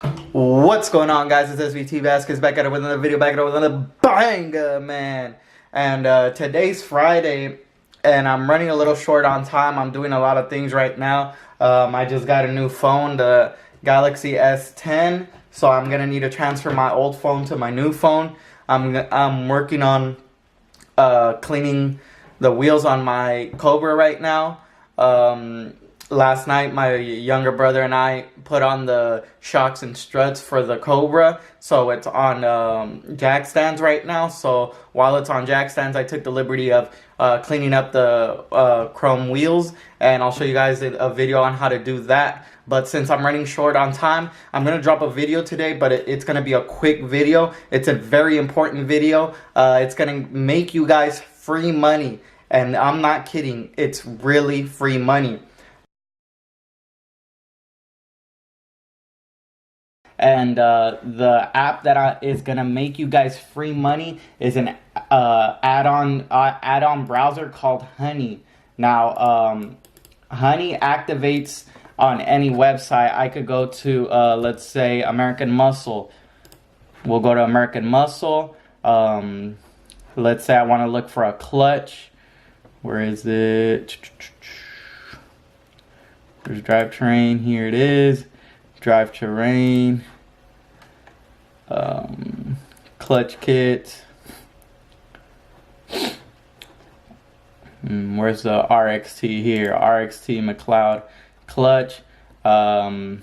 What's going on, guys? It's SVT Vasquez back at it with another video, back at it with another banger, man. And today's Friday, and I'm running a little short on time. I'm doing a lot of things right now. I just got a new phone, the Galaxy S10, so I'm gonna need to transfer my old phone to my new phone. I'm working on cleaning the wheels on my Cobra right now. Last night, my younger brother and I put on the shocks and struts for the Cobra, so it's on jack stands right now. So while it's on jack stands, I took the liberty of cleaning up the chrome wheels, and I'll show you guys a video on how to do that. But since I'm running short on time, I'm going to drop a video today, but it's going to be a quick video. It's a very important video. It's going to make you guys free money, and I'm not kidding. It's really free money. And the app that is gonna make you guys free money is an add-on browser called Honey. Now, Honey activates on any website. I could go to let's say American Muscle. We'll go to American Muscle. Let's say I want to look for a clutch. Where is it? There's drivetrain. Here it is. Drivetrain, clutch kit. Where's the RXT here? RXT McLeod clutch. We're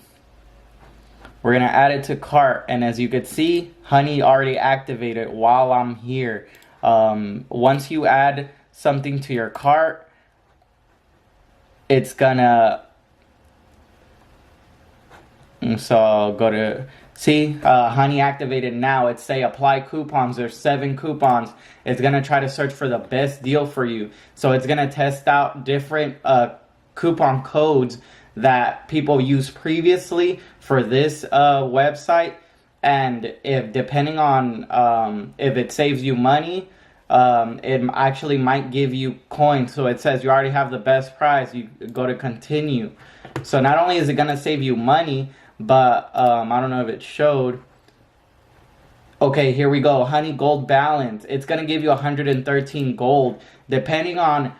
gonna add it to cart, and as you could see, Honey already activated while I'm here. Once you add something to your cart, it's gonna. So I'll go to see Honey activated now. It's say apply coupons. There's 7 coupons. It's gonna try to search for the best deal for you. So it's gonna test out different coupon codes that people used previously for this website, and if depending on if it saves you money, it actually might give you coins. So it says you already have the best price. You go to continue. So not only is it gonna save you money, but I don't know if it showed. Okay, here we go. Honey Gold Balance. It's gonna give you 113 gold, depending on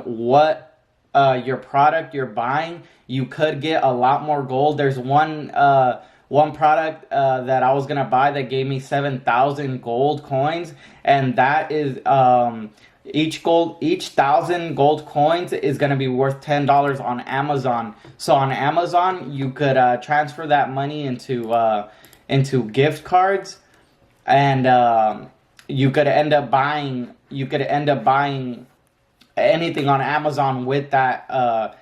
what your product you're buying. You could get a lot more gold. There's one product that I was gonna buy that gave me 7,000 gold coins, and that is each 1,000 gold coins is going to be worth $10 on Amazon. So on Amazon, you could transfer that money into gift cards, and you could end up buying anything on Amazon with that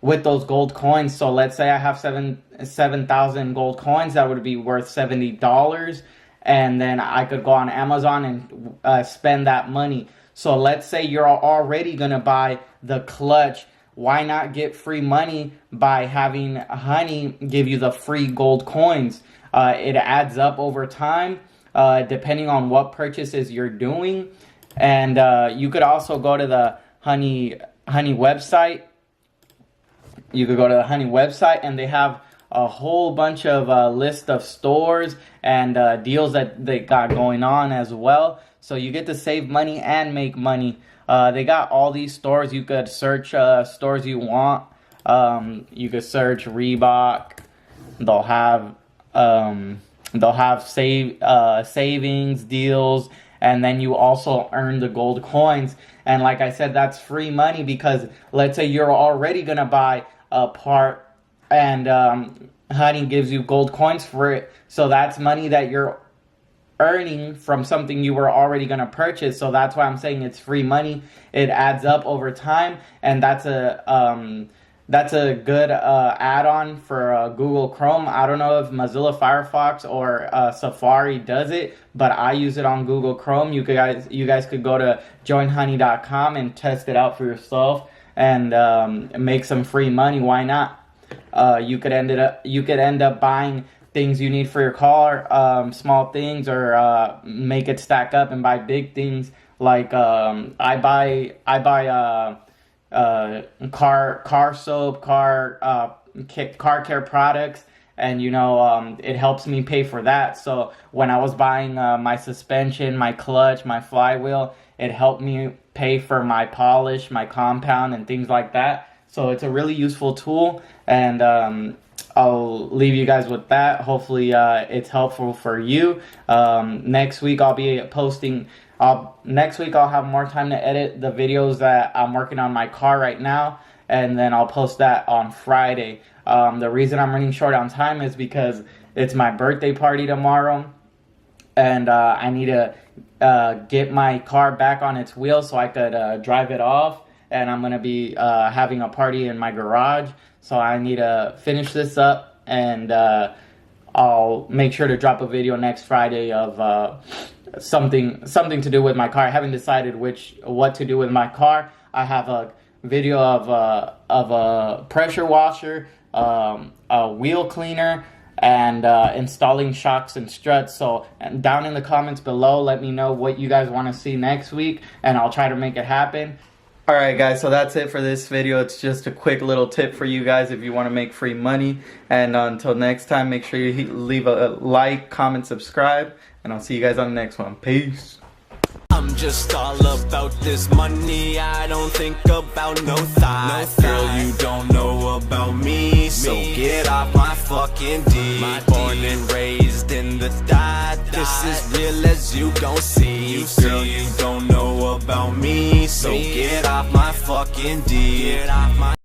with those gold coins. So let's say I have 7,000 gold coins, that would be worth $70, and then I could go on Amazon and spend that money. So let's say you're already going to buy the clutch. Why not get free money by having Honey give you the free gold coins? It adds up over time, depending on what purchases you're doing. And you could also go to the Honey website. You could go to the Honey website, and they have a whole bunch of list of stores and deals that they got going on as well. So you get to save money and make money. They got all these stores. You could search stores you want. You could search Reebok. They'll have savings deals, and then you also earn the gold coins. And like I said, that's free money, because let's say you're already gonna buy a part, and Honey gives you gold coins for it. So that's money that you're earning from something you were already going to purchase. So that's why I'm saying it's free money. It adds up over time, and that's a good add-on for Google Chrome. I don't know if Mozilla Firefox or Safari does it, but I use it on Google Chrome. You guys could go to joinhoney.com and test it out for yourself and make some free money. Why not? You could end up buying things you need for your car, small things, or make it stack up and buy big things. Like I buy car soap, car care products, and it helps me pay for that. So when I was buying my suspension, my clutch, my flywheel, it helped me pay for my polish, my compound, and things like that. So it's a really useful tool, and I'll leave you guys with that. Hopefully it's helpful for you. Next week I'll be posting. Next week I'll have more time to edit the videos that I'm working on my car right now, and then I'll post that on Friday. The reason I'm running short on time is because it's my birthday party tomorrow, and I need to get my car back on its wheels so I could drive it off. And I'm gonna be having a party in my garage, so I need to finish this up, and I'll make sure to drop a video next Friday of something to do with my car. I haven't decided what to do with my car. I have a video of a pressure washer, a wheel cleaner, and installing shocks and struts. So down in the comments below, let me know what you guys want to see next week, and I'll try to make it happen. Alright guys, so that's it for this video. It's just a quick little tip for you guys if you want to make free money. And until next time, make sure you leave a like, comment, subscribe, and I'll see you guys on the next one. Peace. I'm just all about this money, I don't think about no thoughts. Girl, you don't know about me, so get off my fucking D. Born and raised in the dot, this is real as you gon' see. Girl, you don't know about me, so get off my fucking D.